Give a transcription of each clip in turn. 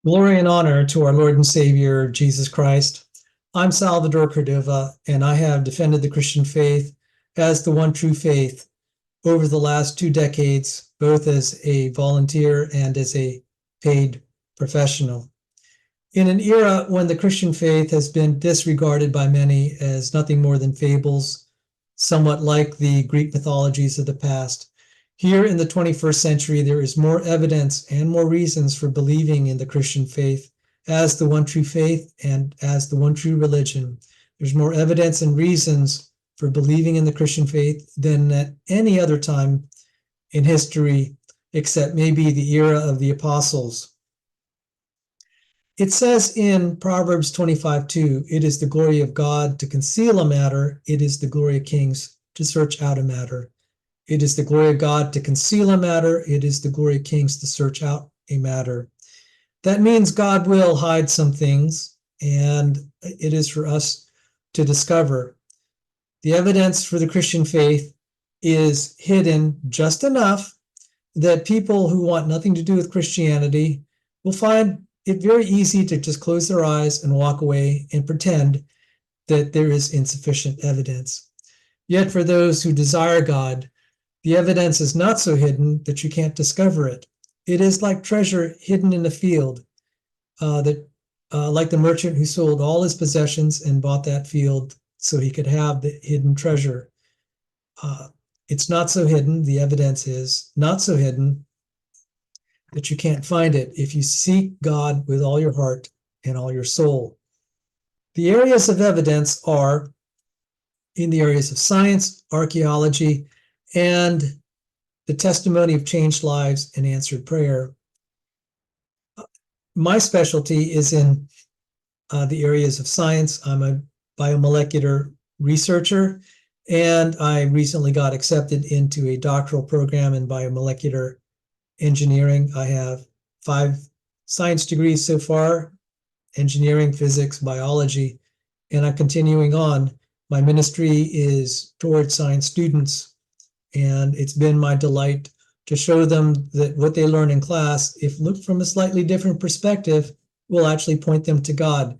Glory and honor to our Lord and Savior, Jesus Christ. I'm Salvador Cordova, and I have defended the Christian faith as the one true faith over the last 2 decades, both as a volunteer and as a paid professional. In an era when the Christian faith has been disregarded by many as nothing more than fables, somewhat like the Greek mythologies of the past, here in the 21st century, there is more evidence and more reasons for believing in the Christian faith as the one true faith and as the one true religion. There's more evidence and reasons for believing in the Christian faith than at any other time in history, except maybe the era of the apostles. It says in Proverbs 25:2, it is the glory of God to conceal a matter, it is the glory of kings to search out a matter. It is the glory of God to conceal a matter. It is the glory of kings to search out a matter. That means God will hide some things, and it is for us to discover. The evidence for the Christian faith is hidden just enough that people who want nothing to do with Christianity will find it very easy to just close their eyes and walk away and pretend that there is insufficient evidence. Yet for those who desire God, the evidence is not so hidden that you can't discover it. It is like treasure hidden in a field, like the merchant who sold all his possessions and bought that field so he could have the hidden treasure. It's not so hidden, the evidence is not so hidden that you can't find it if you seek God with all your heart and all your soul. The areas of evidence are in the areas of science, archaeology, and the testimony of changed lives and answered prayer. My specialty is in the areas of science. I'm a biomolecular researcher, and I recently got accepted into a doctoral program in biomolecular engineering. I have 5 science degrees so far: engineering, physics, biology, and I'm continuing on. My ministry is towards science students, and it's been my delight to show them that what they learn in class, if looked from a slightly different perspective, will actually point them to God.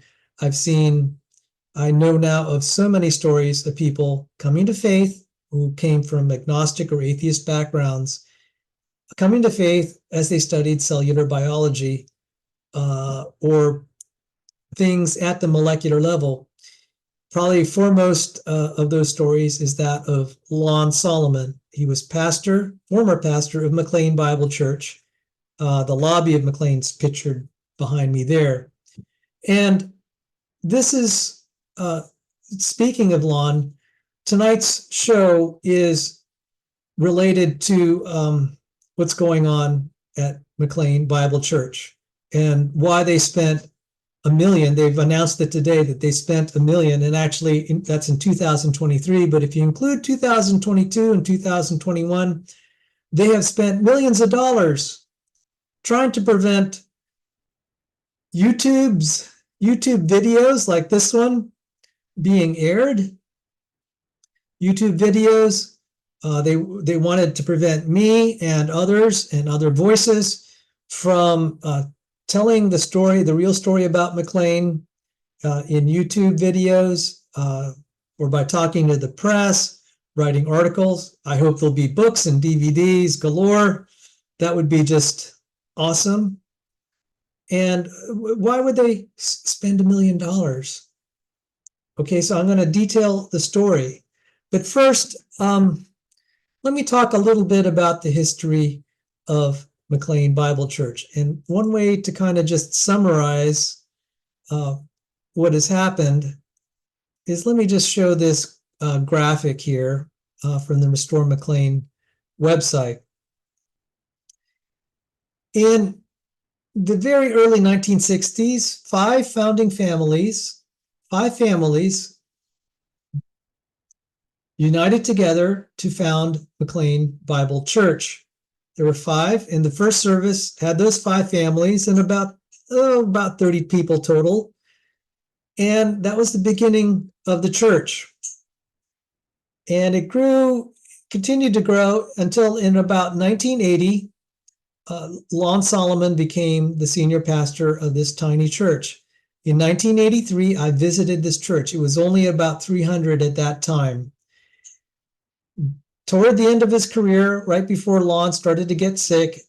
I know now of so many stories of people coming to faith who came from agnostic or atheist backgrounds, coming to faith as they studied cellular biology or things at the molecular level. Probably foremost of those stories is that of Lon Solomon. He was former pastor of McLean Bible Church. The lobby of McLean's pictured behind me there. And this is, speaking of Lon, tonight's show is related to what's going on at McLean Bible Church and why they spent $1 million. They've announced it today that they spent $1 million, and actually that's in 2023. But if you include 2022 and 2021, they have spent millions of dollars trying to prevent YouTube videos like this one being aired. YouTube videos, they wanted to prevent me and others and other voices from telling the real story about McLean in YouTube videos or by talking to the press, writing articles. I hope there'll be books and DVDs galore. That would be just awesome. And why would they spend $1 million? Okay, so I'm going to detail the story. But first, let me talk a little bit about the history of McLean Bible Church. And one way to kind of just summarize what has happened is, let me just show this graphic here from the Restore McLean website. In the very early 1960s, 5 families united together to found McLean Bible Church. There were 5, and the first service had those 5 families and about 30 people total. And that was the beginning of the church. And it continued to grow until in about 1980, Lon Solomon became the senior pastor of this tiny church. In 1983, I visited this church. It was only about 300 at that time. Toward the end of his career, right before Lon started to get sick,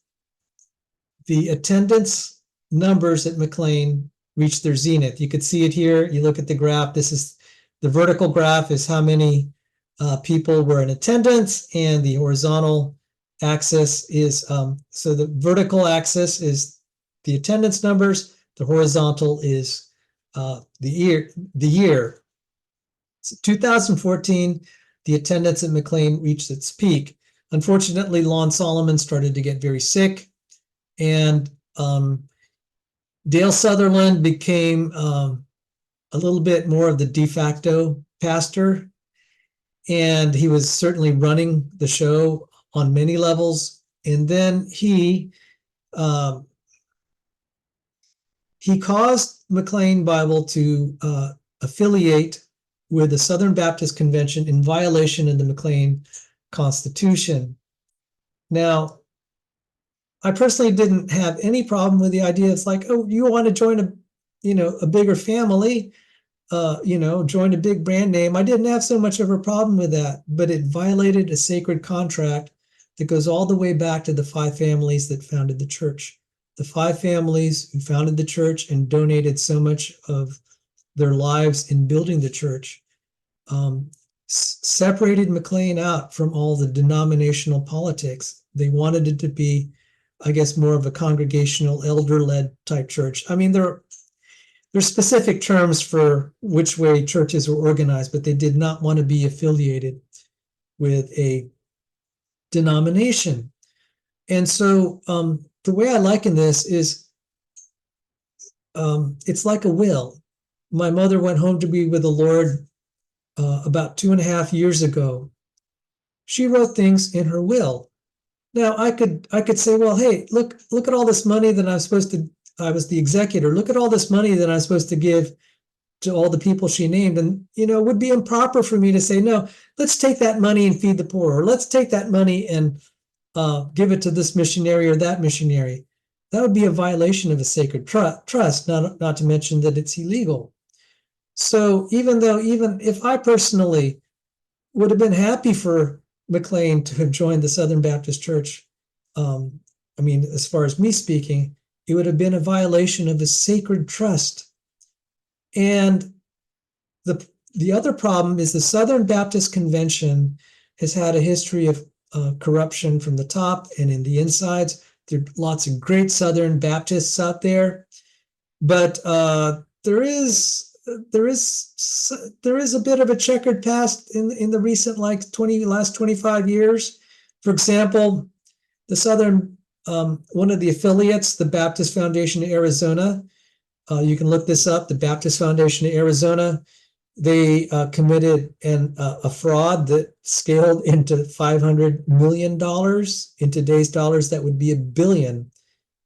the attendance numbers at McLean reached their zenith. You could see it here. You look at the graph. This is the vertical graph is how many people were in attendance, and the horizontal axis is, so the vertical axis is the attendance numbers, the horizontal is the year. So 2014, the attendance at McLean reached its peak. Unfortunately, Lon Solomon started to get very sick, and Dale Sutherland became a little bit more of the de facto pastor, and he was certainly running the show on many levels. And then he caused McLean Bible to affiliate with the Southern Baptist Convention in violation of the McLean Constitution. Now, I personally didn't have any problem with the idea. It's like, oh, you want to join a bigger family, join a big brand name. I didn't have so much of a problem with that, but it violated a sacred contract that goes all the way back to the 5 families that founded the church. The 5 families who founded the church and donated so much of their lives in building the church separated McLean out from all the denominational politics. They wanted it to be, I guess, more of a congregational, elder-led type church. I mean, there's specific terms for which way churches are organized, but they did not want to be affiliated with a denomination. And so the way I liken this is it's like a will. My mother went home to be with the Lord about 2.5 years ago. She wrote things in her will. Now I could say, well, hey, look at all this money that I was the executor. Look at all this money that I'm supposed to give to all the people she named. And, it would be improper for me to say, no, let's take that money and feed the poor, or let's take that money and give it to this missionary or that missionary. That would be a violation of a sacred trust, not to mention that it's illegal. So even if I personally would have been happy for McLean to have joined the Southern Baptist Church, as far as me speaking, it would have been a violation of a sacred trust. And the other problem is the Southern Baptist Convention has had a history of corruption from the top and in the insides. There are lots of great Southern Baptists out there, but there is a bit of a checkered past in the recent last 25 years. For example, the Southern one of the affiliates, the Baptist Foundation of Arizona, you can look this up, the Baptist Foundation of Arizona, they committed a fraud that scaled into $500 million. In today's dollars, that would be $1 billion.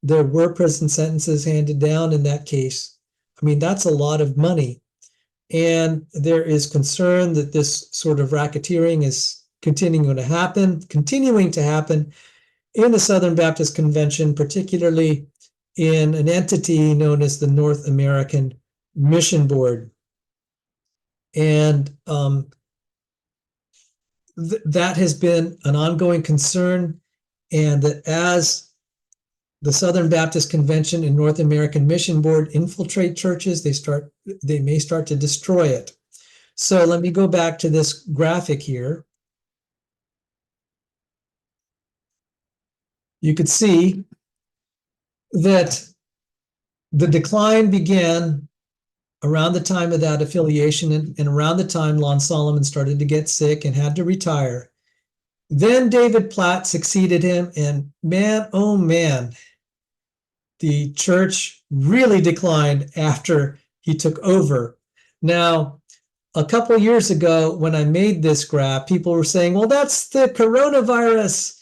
There were prison sentences handed down in that case. I mean, that's a lot of money. And there is concern that this sort of racketeering is continuing to happen in the Southern Baptist Convention, particularly in an entity known as the North American Mission Board. And that has been an ongoing concern, and that as the Southern Baptist Convention and North American Mission Board infiltrate churches, they may start to destroy it. So let me go back to this graphic here. You could see that the decline began around the time of that affiliation, and around the time Lon Solomon started to get sick and had to retire. Then David Platt succeeded him, and man, oh man, the church really declined after he took over. Now, a couple of years ago, when I made this graph, people were saying, well, that's the coronavirus,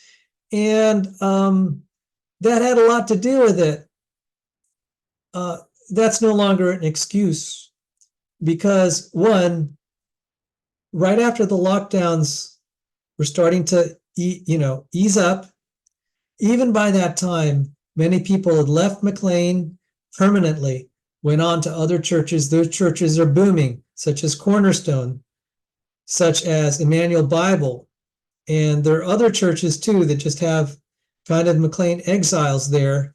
and that had a lot to do with it. That's no longer an excuse, because one, right after the lockdowns were starting to ease up, even by that time, many people had left McLean permanently, went on to other churches. Those churches are booming, such as Cornerstone, such as McLean Bible. And there are other churches too that just have kind of McLean exiles there,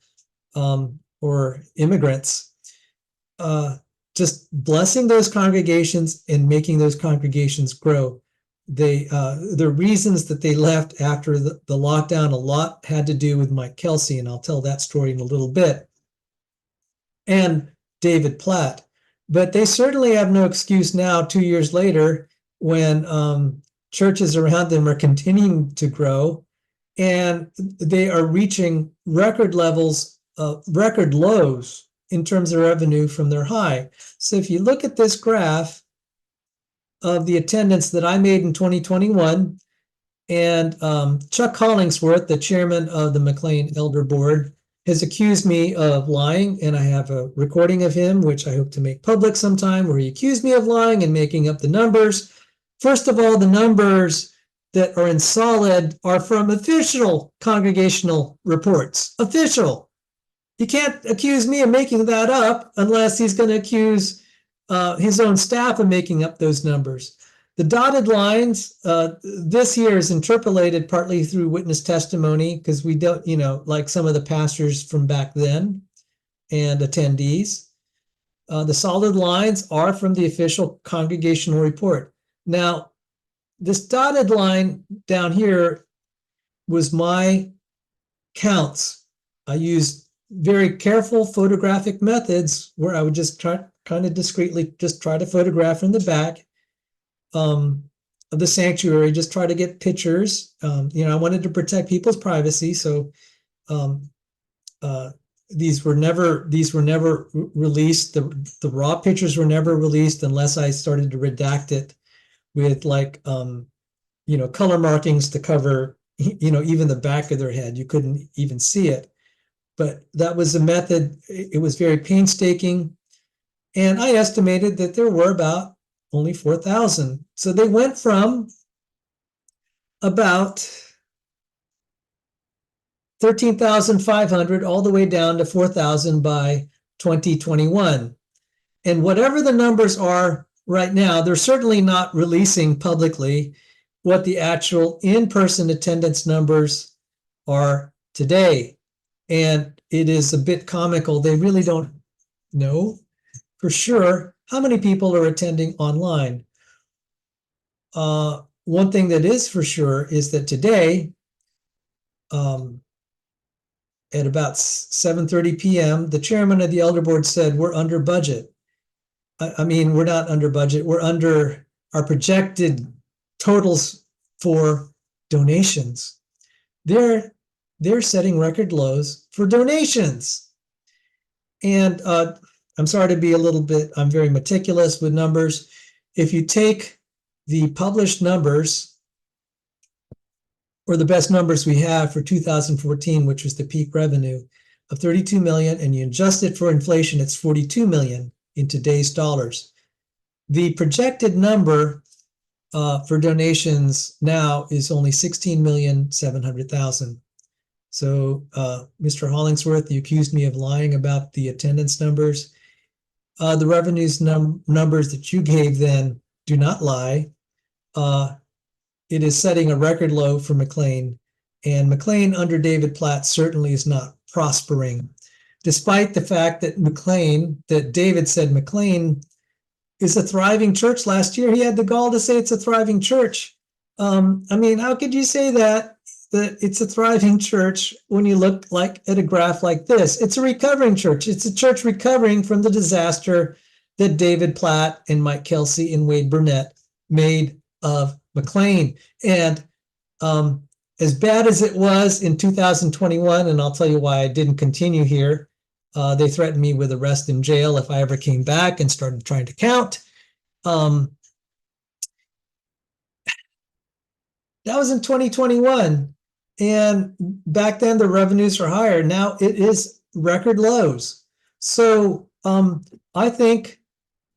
or immigrants, just blessing those congregations and making those congregations grow. The reasons that they left after the lockdown, a lot had to do with Mike Kelsey, and I'll tell that story in a little bit, and David Platt. But they certainly have no excuse now, 2 years later, when churches around them are continuing to grow, and they are reaching record levels, record lows in terms of revenue from their high. So if you look at this graph of the attendance that I made in 2021, and Chuck Hollingsworth, the chairman of the McLean Elder Board, has accused me of lying, and I have a recording of him, which I hope to make public sometime, where he accused me of lying and making up the numbers. First of all, the numbers that are in solid are from official congregational reports. Official. You can't accuse me of making that up unless he's going to accuse his own staff of making up those numbers. The dotted lines, this year is interpolated partly through witness testimony, because we don't, like some of the pastors from back then and attendees. The solid lines are from the official congregational report. Now, this dotted line down here was my counts. I used very careful photographic methods where I would just try kind of discreetly just try to photograph from the back of the sanctuary, just try to get pictures. I wanted to protect people's privacy, so these were never released. The raw pictures were never released unless I started to redact it with color markings to cover even the back of their head. You couldn't even see it. But that was a method. It was very painstaking. And I estimated that there were about only 4,000. So they went from about 13,500 all the way down to 4,000 by 2021. And whatever the numbers are right now, they're certainly not releasing publicly what the actual in-person attendance numbers are today. And it is a bit comical. They really don't know for sure how many people are attending online. One thing that is for sure is that today, at about 7:30 p.m., the chairman of the elder board said, we're under budget. I mean, we're not under budget. We're under our projected totals for donations. They're setting record lows for donations. And I'm sorry to be I'm very meticulous with numbers. If you take the published numbers, or the best numbers we have for 2014, which was the peak revenue of 32 million, and you adjust it for inflation, it's 42 million in today's dollars. The projected number for donations now is only 16,700,000. So Mr. Hollingsworth, you accused me of lying about the attendance numbers. The revenues numbers that you gave then do not lie. It is setting a record low for McLean, and McLean under David Platt certainly is not prospering, despite the fact that David said McLean is a thriving church last year. He had the gall to say it's a thriving church. I mean, how could you say that it's a thriving church when you look at a graph like this? It's a recovering church. It's a church recovering from the disaster that David Platt and Mike Kelsey and Wade Burnett made of McLean. And as bad as it was in 2021, and I'll tell you why I didn't continue here, they threatened me with arrest and jail if I ever came back and started trying to count. That was in 2021. And back then the revenues were higher. Now it is record lows. So I think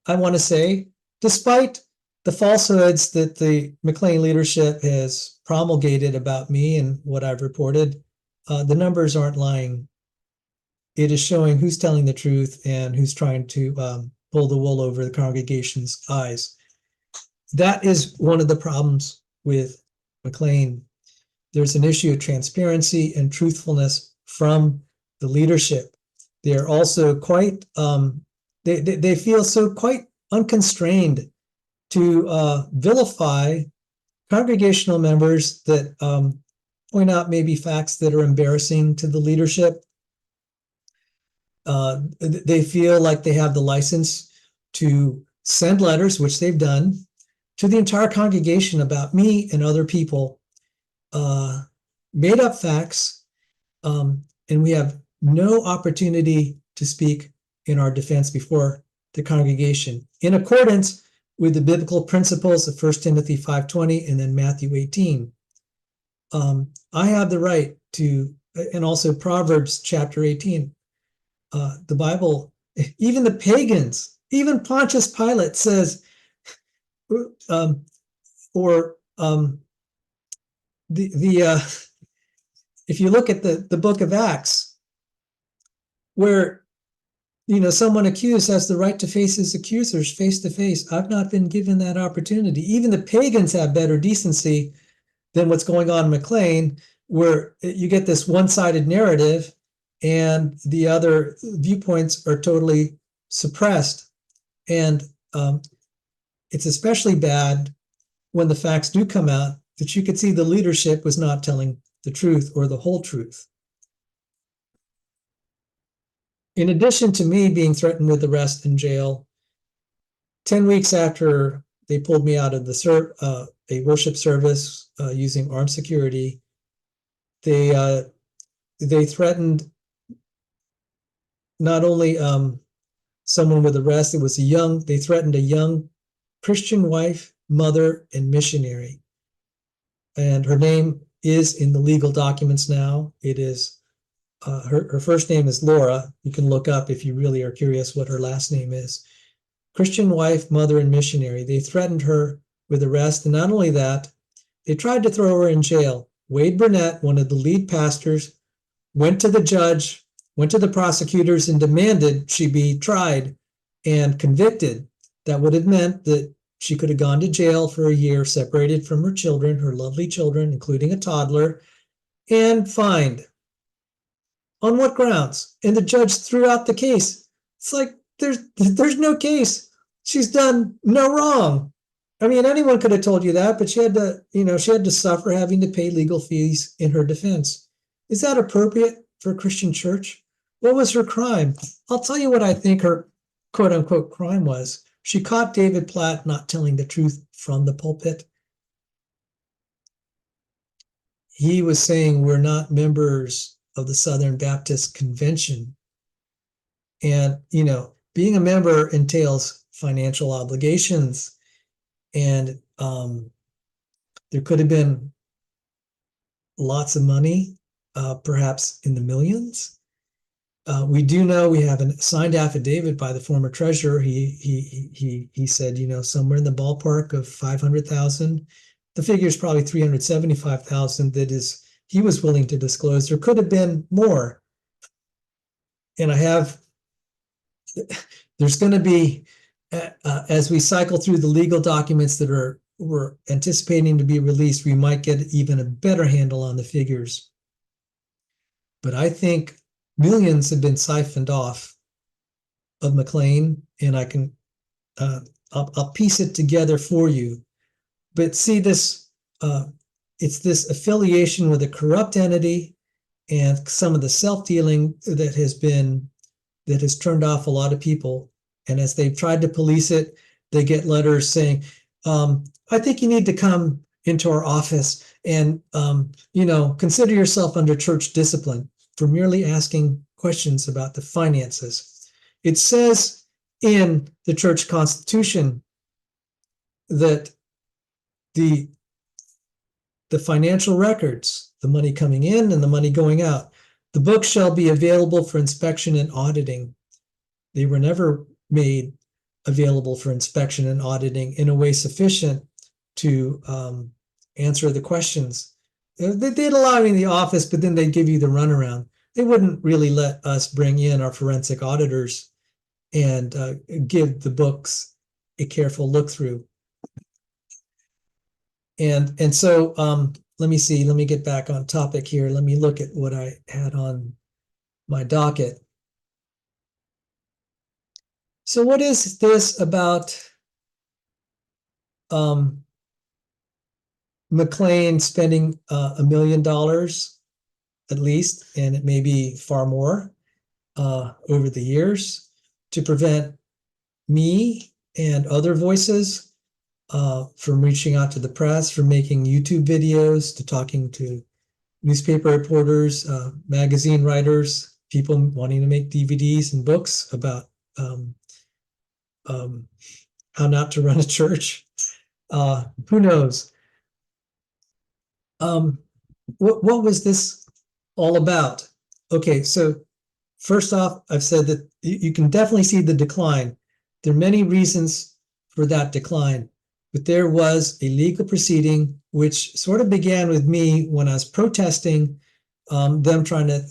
I want to say, despite the falsehoods that the McLean leadership has promulgated about me and what I've reported, the numbers aren't lying. It is showing who's telling the truth and who's trying to pull the wool over the congregation's eyes. That is one of the problems with McLean. There's an issue of transparency and truthfulness from the leadership. They're also quite, they feel so quite unconstrained to vilify congregational members that point out maybe facts that are embarrassing to the leadership. They feel like they have the license to send letters, which they've done, to the entire congregation about me and other people, made up facts, and we have no opportunity to speak in our defense before the congregation, in accordance with the biblical principles of 1 Timothy 5:20 and then Matthew 18. I have the right to, and also Proverbs chapter 18. The Bible, even the pagans, even Pontius Pilate says, if you look at the book of Acts, where someone accused has the right to face his accusers face to face. I've not been given that opportunity. Even the pagans have better decency than what's going on in McLean, where you get this one-sided narrative and the other viewpoints are totally suppressed. And it's especially bad when the facts do come out that you could see the leadership was not telling the truth or the whole truth. In addition to me being threatened with arrest and jail, 10 weeks after they pulled me out of a worship service using armed security, they threatened not only someone with arrest, they threatened a young Christian wife, mother, and missionary. And her name is in the legal documents now. It is her first name is Laura. You can look up if you really are curious what her last name is. Christian wife, mother, and missionary. They threatened her with arrest. And not only that, they tried to throw her in jail. Wade Burnett, one of the lead pastors, went to the judge, went to the prosecutors, and demanded she be tried and convicted. That would have meant that she could have gone to jail for a year, separated from her children, her lovely children, including a toddler, and fined. On what grounds? And the judge threw out the case. It's like, there's no case. She's done no wrong. I mean, anyone could have told you that, but she had to suffer having to pay legal fees in her defense. Is that appropriate for a Christian church? What was her crime? I'll tell you what I think her quote unquote crime was. She caught David Platt not telling the truth from the pulpit. He was saying we're not members of the Southern Baptist Convention. And, being a member entails financial obligations. And there could have been lots of money, perhaps in the millions. We do know we have a signed affidavit by the former treasurer. He said, somewhere in the ballpark of 500,000. The figure is probably 375,000 that is he was willing to disclose. There could have been more. And there's going to be, as we cycle through the legal documents that we're anticipating to be released, we might get even a better handle on the figures. But I think millions have been siphoned off of McLean, and I can, I'll piece it together for you. But see this, it's this affiliation with a corrupt entity and some of the self-dealing that has turned off a lot of people. And as they've tried to police it, they get letters saying, I think you need to come into our office and, consider yourself under church discipline for merely asking questions about the finances. It says in the church constitution that the financial records, the money coming in and the money going out, the books shall be available for inspection and auditing. They were never made available for inspection and auditing in a way sufficient to answer the questions They'd allow me in the office, but then they'd give you the runaround. They wouldn't really let us bring in our forensic auditors and give the books a careful look through. And so let me see, let me get back on topic here. Let me look at what I had on my docket. So what is this about McLean spending $1 million at least, and it may be far more over the years, to prevent me and other voices from reaching out to the press, from making YouTube videos, to talking to newspaper reporters, magazine writers, people wanting to make DVDs and books about how not to run a church. Who knows? What was this all about? Okay, so first off, I've said that you can definitely see the decline. There are many reasons for that decline, but there was a legal proceeding which sort of began with me when I was protesting them trying to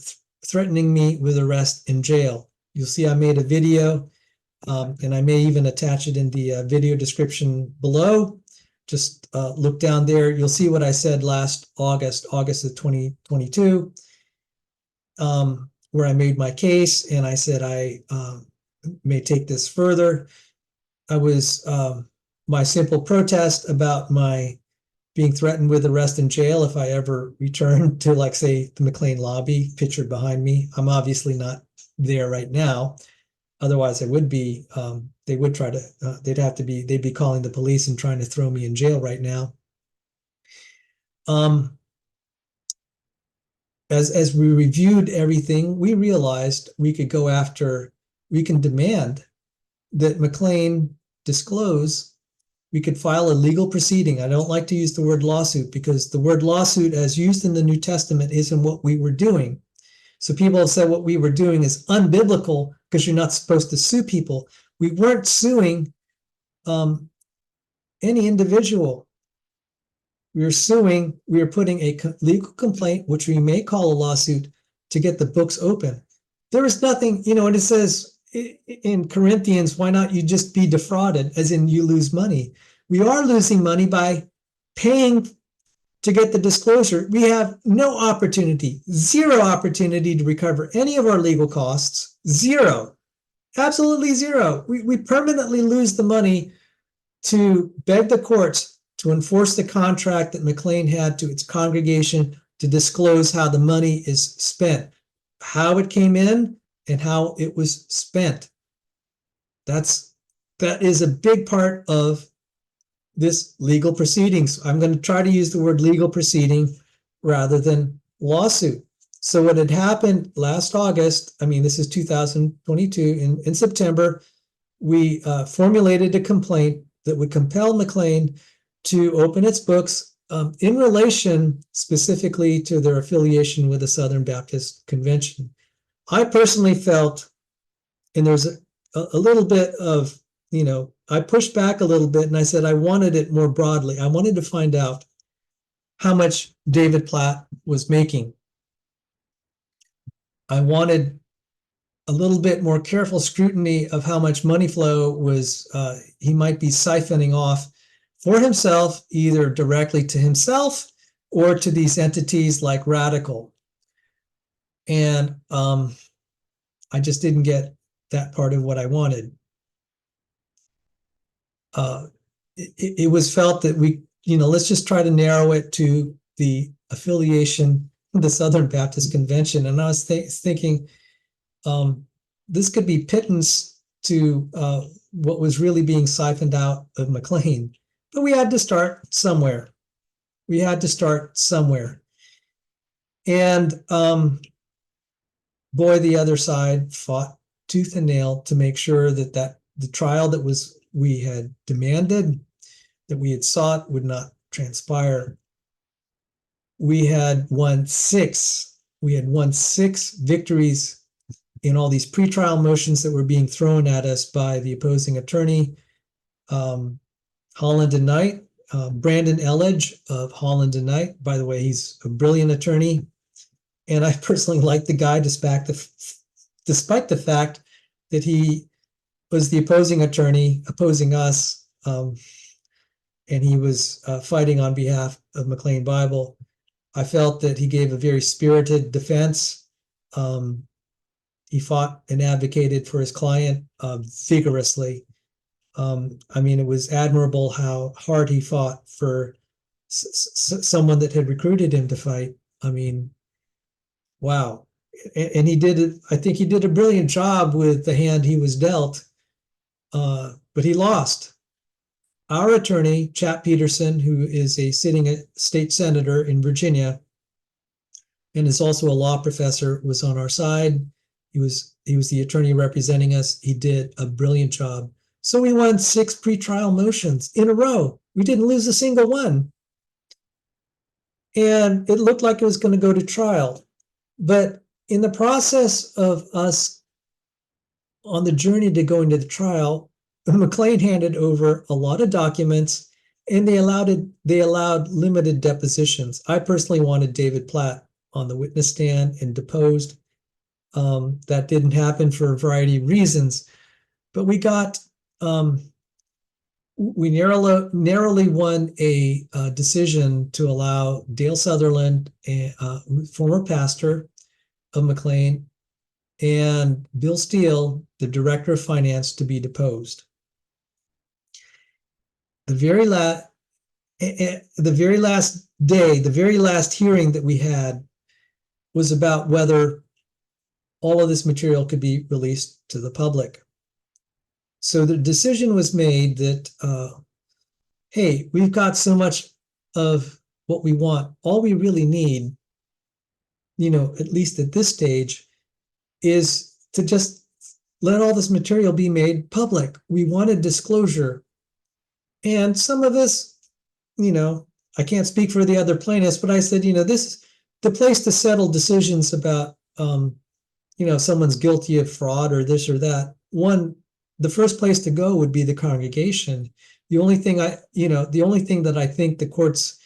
threatening me with arrest and jail. You'll see I made a video, and I may even attach it in the video description below. Just look down there. You'll see what I said last August of 2022, where I made my case, and I said I may take this further. I was my simple protest about my being threatened with arrest and jail if I ever return to, like, say, the McLean lobby pictured behind me. I'm obviously not there right now. Otherwise, I would be. They would try to. They'd be calling the police and trying to throw me in jail right now. As we reviewed everything, we realized we could go after. We can demand that McLean disclose. We could file a legal proceeding. I don't like to use the word lawsuit because the word lawsuit, as used in the New Testament, isn't what we were doing. So people have said what we were doing is unbiblical because you're not supposed to sue people. We weren't suing any individual. We were putting a legal complaint, which we may call a lawsuit, to get the books open. There is nothing, and it says in Corinthians, why not you just be defrauded, as in you lose money. We are losing money by paying to get the disclosure. We have no opportunity, zero opportunity to recover any of our legal costs, zero, absolutely zero. We permanently lose the money to beg the courts to enforce the contract that McLean had to its congregation to disclose how the money is spent, how it came in, and how it was spent. That is a big part of this legal proceedings. I'm going to try to use the word legal proceeding rather than lawsuit. So what had happened last August, this is 2022, in September, we formulated a complaint that would compel McLean to open its books in relation specifically to their affiliation with the Southern Baptist Convention. I personally felt, and there's a little bit of, I pushed back a little bit and I said I wanted it more broadly. I wanted to find out how much David Platt was making. I wanted a little bit more careful scrutiny of how much money flow was he might be siphoning off for himself, either directly to himself or to these entities like Radical. And I just didn't get that part of what I wanted. It was felt that let's just try to narrow it to the affiliation of the Southern Baptist Convention. And I was thinking this could be pittance to what was really being siphoned out of McLean. But we had to start somewhere. And boy, the other side fought tooth and nail to make sure that the trial that we had demanded, that we had sought, would not transpire. We had won six victories in all these pretrial motions that were being thrown at us by the opposing attorney, Holland and Knight. Brandon Elledge of Holland and Knight. By the way, he's a brilliant attorney. And I personally like the guy despite the fact that he was the opposing attorney opposing us. And he was fighting on behalf of McLean Bible. I felt that he gave a very spirited defense. He fought and advocated for his client vigorously. I mean, it was admirable how hard he fought for someone that had recruited him to fight. I mean, wow. And he did it. I think he did a brilliant job with the hand he was dealt, but he lost. Our attorney, Chap Peterson, who is a sitting state senator in Virginia and is also a law professor, was on our side. He was the attorney representing us. He did a brilliant job. So we won 6 pretrial motions in a row. We didn't lose a single one. And it looked like it was going to go to trial. But in the process of us on the journey to going to the trial, McLean handed over a lot of documents, and they allowed limited depositions. I personally wanted David Platt on the witness stand and deposed. That didn't happen for a variety of reasons, but we got we narrowly won a decision to allow Dale Sutherland, a former pastor of McLean, and Bill Steele, the director of finance, to be deposed. The very last day, the very last hearing that we had was about whether all of this material could be released to the public. So the decision was made that, hey, we've got so much of what we want. All we really need, at least at this stage, is to just let all this material be made public. We wanted disclosure. And some of this, I can't speak for the other plaintiffs, but I said, this is the place to settle decisions about, someone's guilty of fraud or this or that. The first place to go would be the congregation. The only thing that I think the courts,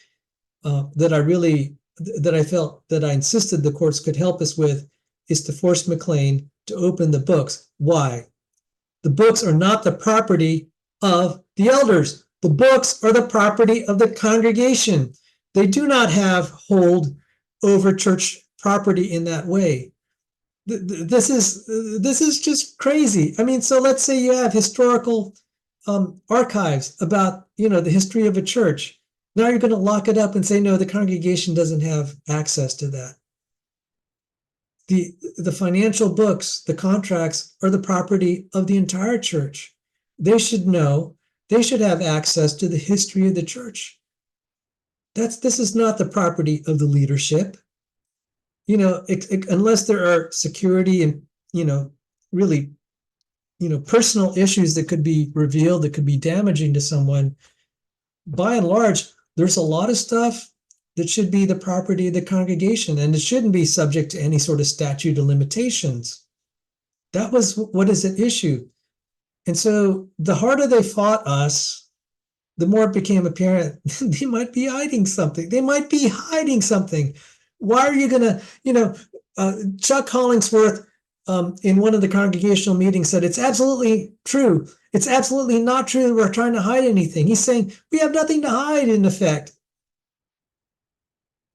that I insisted the courts could help us with is to force McLean to open the books. Why? The books are not the property of the elders. The books are the property of the congregation. They do not have hold over church property in that way. This is just crazy. I mean, so let's say you have historical archives about, the history of a church. Now you're going to lock it up and say, no, the congregation doesn't have access to that. The financial books, the contracts are the property of the entire church. They should know. They should have access to the history of the church. This is not the property of the leadership. Unless there are security and, really, personal issues that could be revealed, that could be damaging to someone. By and large, there's a lot of stuff that should be the property of the congregation, and it shouldn't be subject to any sort of statute of limitations. That was what is at issue. And so the harder they fought us, the more it became apparent they might be hiding something. Why are you going to, Chuck Hollingsworth in one of the congregational meetings said, it's absolutely true. It's absolutely not true that we're trying to hide anything. He's saying, we have nothing to hide, in effect.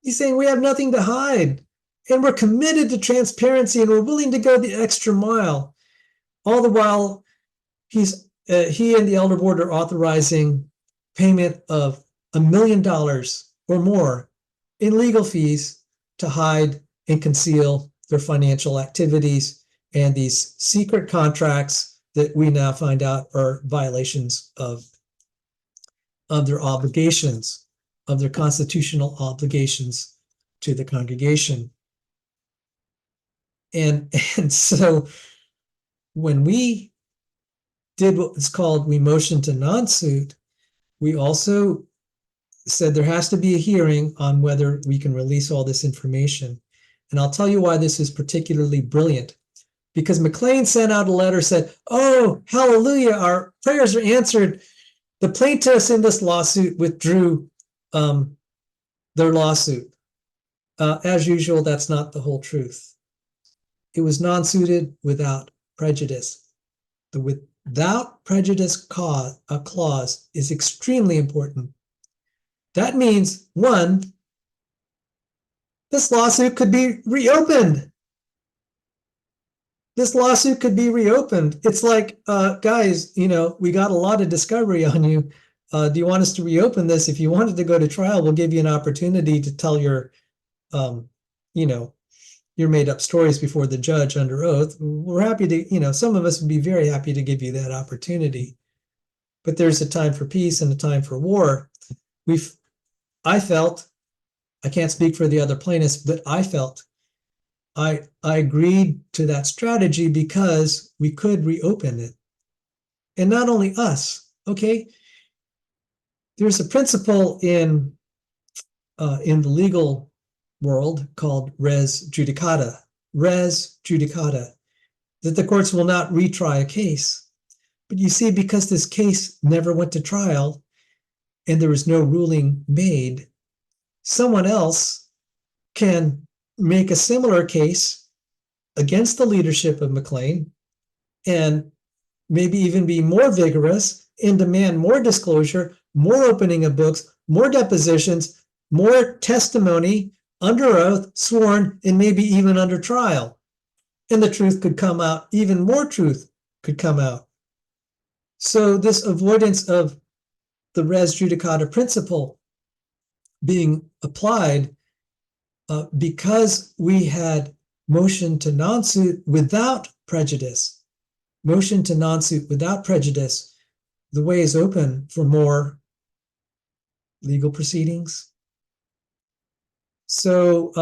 He's saying we have nothing to hide. And we're committed to transparency and we're willing to go the extra mile. All the while, he and the elder board are authorizing payment of $1 million or more in legal fees to hide and conceal their financial activities and these secret contracts that we now find out are violations of their obligations, of their constitutional obligations to the congregation. And so when we did what was called, we motioned to non-suit, we also said there has to be a hearing on whether we can release all this information. And I'll tell you why this is particularly brilliant. Because McLean sent out a letter, said, oh, hallelujah, our prayers are answered. The plaintiffs in this lawsuit withdrew their lawsuit. As usual, that's not the whole truth. It was non-suited without prejudice. The without prejudice clause is extremely important. That means, one, this lawsuit could be reopened. This lawsuit could be reopened. It's like, guys, we got a lot of discovery on you. Do you want us to reopen this? If you wanted to go to trial, we'll give you an opportunity to tell your made up stories before the judge under oath. We're happy to, some of us would be very happy to give you that opportunity. But there's a time for peace and a time for war. I felt, I can't speak for the other plaintiffs, but I felt I agreed to that strategy because we could reopen it. And not only us, okay? There's a principle in the legal world called res judicata, that the courts will not retry a case. But you see, because this case never went to trial and there was no ruling made, someone else can make a similar case against the leadership of McLean and maybe even be more vigorous and demand more disclosure, more opening of books, more depositions, more testimony under oath, sworn, and maybe even under trial. And the truth could come out, even more truth could come out. So this avoidance of the res judicata principle being applied because we had motion to non-suit without prejudice. Motion to non-suit without prejudice, the way is open for more legal proceedings. So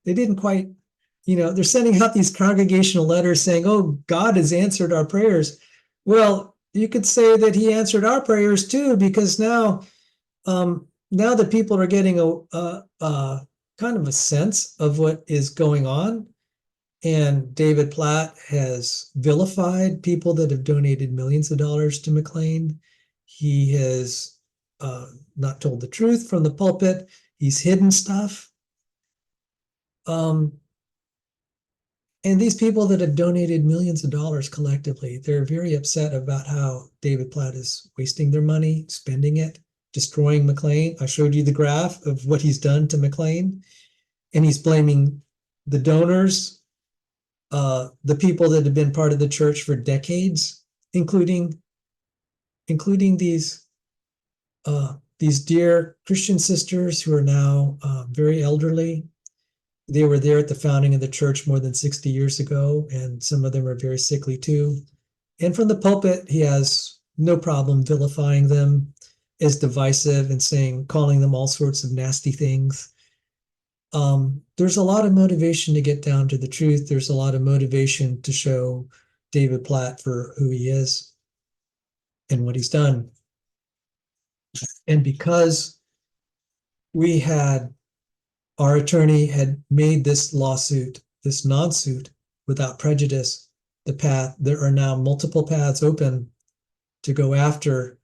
they didn't quite, they're sending out these congregational letters saying, oh, God has answered our prayers. Well, you could say that he answered our prayers too, because now that people are getting a kind of a sense of what is going on, and David Platt has vilified people that have donated millions of dollars to McLean. He has not told the truth from the pulpit. He's hidden stuff. And these people that have donated millions of dollars collectively, they're very upset about how David Platt is wasting their money, spending it, destroying McLean. I showed you the graph of what he's done to McLean, and he's blaming the donors, the people that have been part of the church for decades, including these dear Christian sisters who are now very elderly. They were there at the founding of the church more than 60 years ago, and some of them are very sickly too. And from the pulpit, he has no problem vilifying them as divisive and calling them all sorts of nasty things. There's a lot of motivation to get down to the truth. There's a lot of motivation to show David Platt for who he is and what he's done. And because our attorney had made this lawsuit, this non-suit, without prejudice, there are now multiple paths open to go after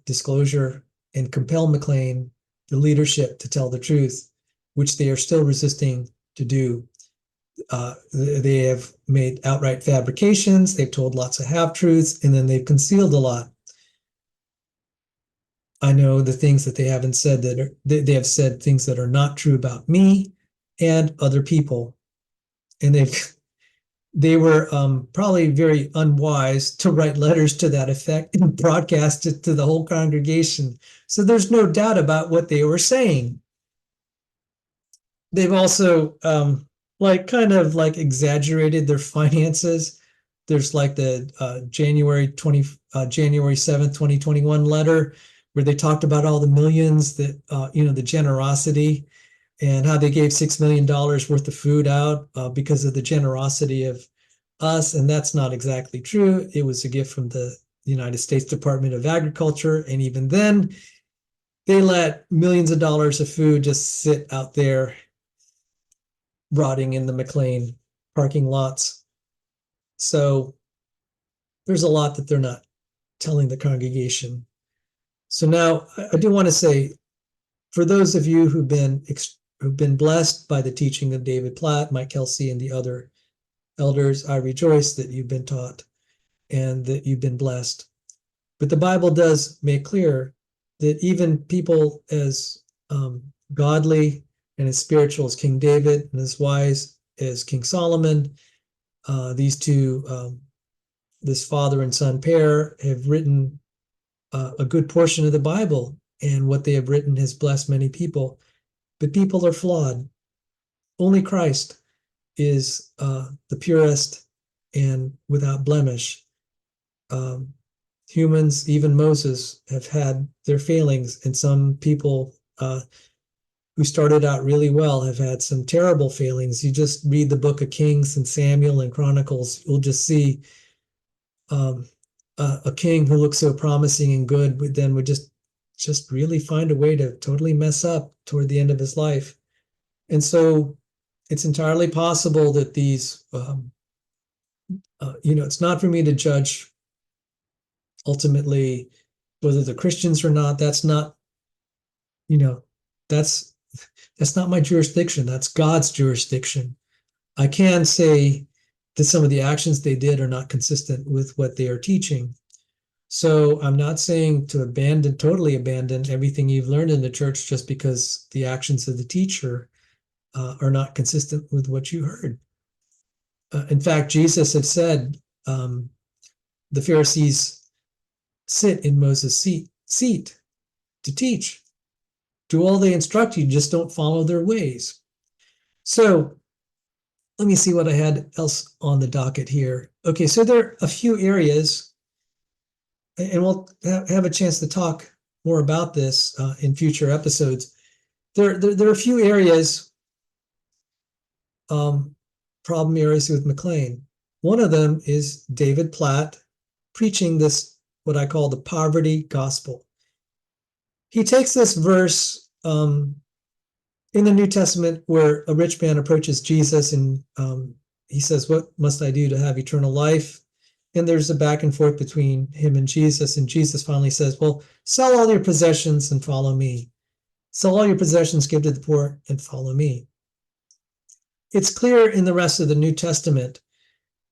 disclosure and compel McLean, the leadership, to tell the truth, which they are still resisting to do. They have made outright fabrications, they've told lots of half-truths, and then they've concealed a lot. I know the things that they haven't said, they have said things that are not true about me and other people. And they were probably very unwise to write letters to that effect and broadcast it to the whole congregation. So there's no doubt about what they were saying. They've also kind of exaggerated their finances. There's like the January 7th, 2021 letter where they talked about all the millions that, the generosity and how they gave $6 million worth of food out because of the generosity of us. And that's not exactly true. It was a gift from the United States Department of Agriculture. And even then, they let millions of dollars of food just sit out there rotting in the McLean parking lots. So there's a lot that they're not telling the congregation. So now I do want to say, for those of you who've been blessed by the teaching of David Platt, Mike Kelsey, and the other elders, I rejoice that you've been taught and that you've been blessed. But the Bible does make clear that even people as godly and as spiritual as King David and as wise as King Solomon, these two, this father and son pair, have written a good portion of the Bible, and what they have written has blessed many people. But people are flawed. Only Christ is the purest and without blemish. Humans, even Moses, have had their failings, and some people who started out really well have had some terrible failings. You just read the book of Kings and Samuel and Chronicles, you'll just see a king who looks so promising and good, but then would just really find a way to totally mess up toward the end of his life. And so it's entirely possible that these, it's not for me to judge ultimately whether they're Christians or not. That's not, that's not my jurisdiction. That's God's jurisdiction. I can say that some of the actions they did are not consistent with what they are teaching. So I'm not saying to totally abandon everything you've learned in the church just because the actions of the teacher are not consistent with what you heard. In fact, Jesus had said, the Pharisees sit in Moses' seat to teach. Do all they instruct you, just don't follow their ways. So let me see what I had else on the docket here. Okay, so there are a few areas, and we'll have a chance to talk more about this in future episodes. There are a few areas, problem areas with McLean. One of them is David Platt preaching this, what I call the poverty gospel. He takes this verse in the New Testament where a rich man approaches Jesus and he says, "What must I do to have eternal life?" And there's a back and forth between him and Jesus finally says, "Well, sell all your possessions and follow me. Sell all your possessions, give to the poor, and follow me." It's clear in the rest of the New Testament,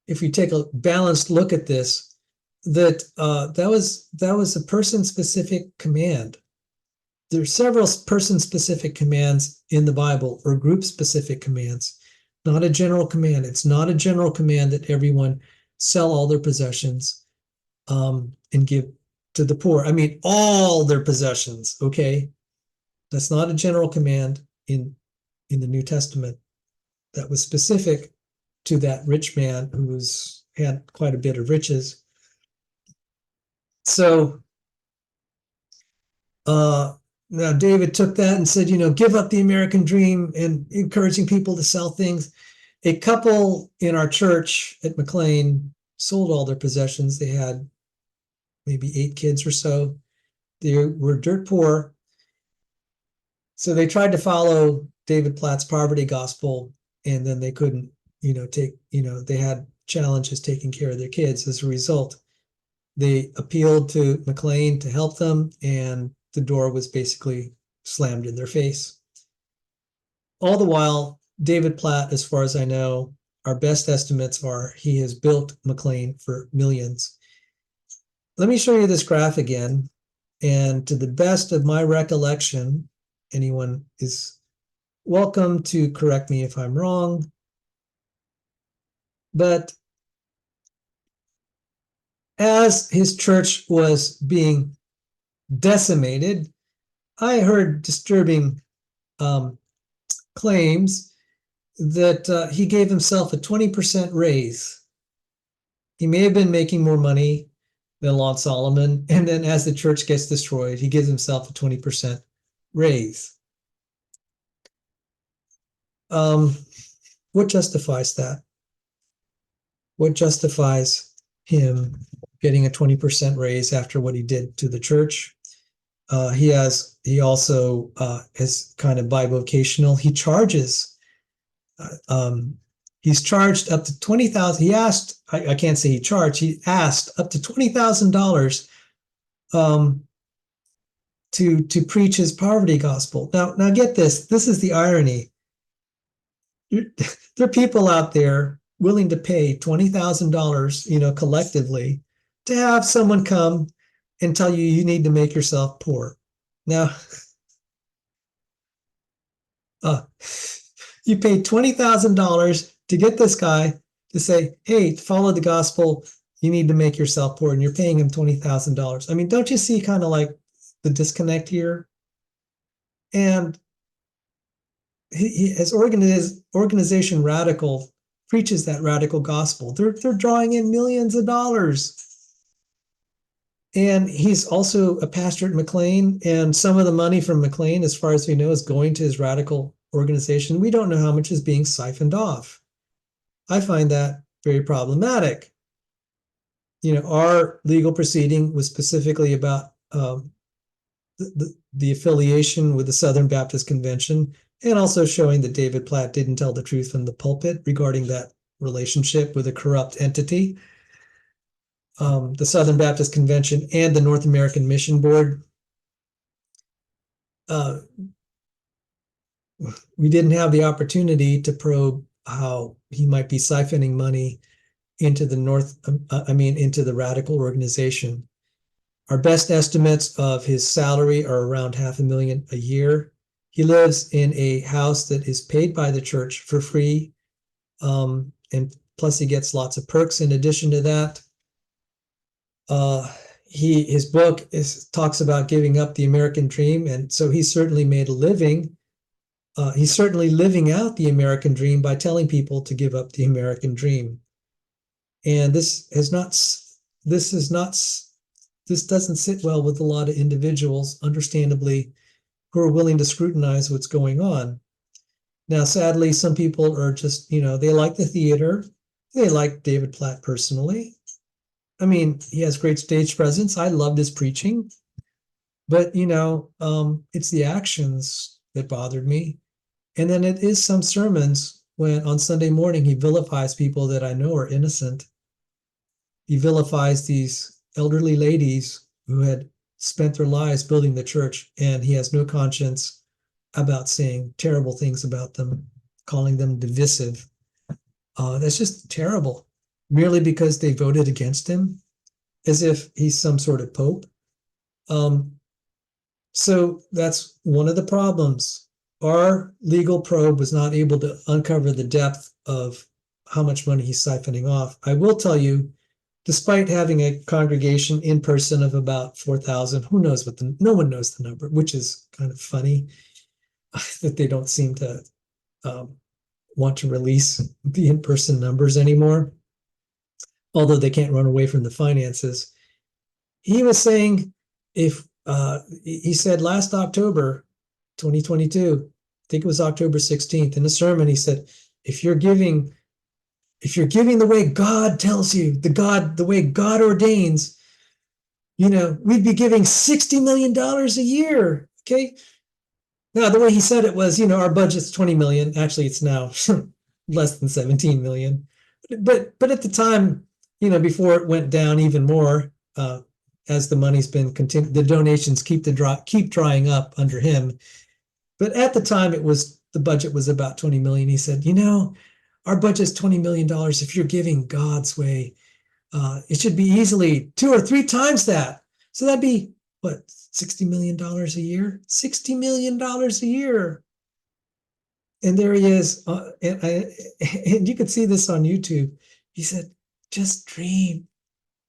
if we take a balanced look at this, that that was a person-specific command. There are several person-specific commands in the Bible, or group-specific commands, not a general command. It's not a general command that everyone sell all their possessions and give to the poor. I mean, all their possessions, okay? That's not a general command in the New Testament. That was specific to that rich man who had quite a bit of riches. So now David took that and said, give up the American dream and encouraging people to sell things. A couple in our church at McLean sold all their possessions. They had maybe 8 kids or so. They were dirt poor. So they tried to follow David Platt's poverty gospel, and then they couldn't, they had challenges taking care of their kids. As a result, they appealed to McLean to help them, and the door was basically slammed in their face. All the while, David Platt, as far as I know, our best estimates are he has built McLean for millions. Let me show you this graph again. And to the best of my recollection, anyone is welcome to correct me if I'm wrong. But as his church was being decimated, I heard disturbing claims that he gave himself a 20% raise. He may have been making more money than Lord Solomon, and then as the church gets destroyed, he gives himself a 20% raise. What justifies that? What justifies him getting a 20% raise after what he did to the church? He also is kind of bivocational. He charges, he's charged up to $20,000. He asked, I can't say he charged, he asked up to $20,000 to preach his poverty gospel. Now get this. This is the irony. There are people out there willing to pay $20,000, collectively, to have someone come and tell you you need to make yourself poor. Now, you paid $20,000 to get this guy to say, hey, to follow the gospel, you need to make yourself poor, and you're paying him $20,000. I mean, don't you see kind of like the disconnect here? And his organization Radical preaches that radical gospel. They're drawing in millions of dollars. And he's also a pastor at McLean, and some of the money from McLean, as far as we know, is going to his radical organization. We don't know how much is being siphoned off. I find that very problematic. Our legal proceeding was specifically about the affiliation with the Southern Baptist Convention, and also showing that David Platt didn't tell the truth from the pulpit regarding that relationship with a corrupt entity. The Southern Baptist Convention and the North American Mission Board. We didn't have the opportunity to probe how he might be siphoning money into the radical organization. Our best estimates of his salary are around $500,000 a year. He lives in a house that is paid by the church for free, and plus he gets lots of perks in addition to that. His book talks about giving up the American dream, and so he's certainly made a living. He's certainly living out the American dream by telling people to give up the American dream. And this doesn't sit well with a lot of individuals, understandably, who are willing to scrutinize what's going on. Now, sadly, some people are just, they like the theater. They like David Platt personally. I mean, he has great stage presence. I loved his preaching. But, it's the actions that bothered me. And then it is some sermons when on Sunday morning he vilifies people that I know are innocent. He vilifies these elderly ladies who had spent their lives building the church, and he has no conscience about saying terrible things about them, calling them divisive. That's just terrible, merely because they voted against him, as if he's some sort of pope. So that's one of the problems. Our legal probe was not able to uncover the depth of how much money he's siphoning off. I will tell you, despite having a congregation in person of about 4,000, no one knows the number, which is kind of funny that they don't seem to want to release the in-person numbers anymore, although they can't run away from the finances. He was saying, he said last October, 2022, I think it was October 16th, in a sermon, he said, if you're giving the way God tells you, the way God ordains, we'd be giving $60 million a year. Okay. Now, the way he said it was, our budget's 20 million. Actually, it's now less than 17 million. But at the time, before it went down even more, as the money's been the donations keep drying up under him. But at the time, the budget was about 20 million. He said, our budget's $20 million. If you're giving God's way, it should be easily 2 or 3 times that. So that'd be what, $60 million a year? $60 million a year. And there he is. And you could see this on YouTube. He said, just dream.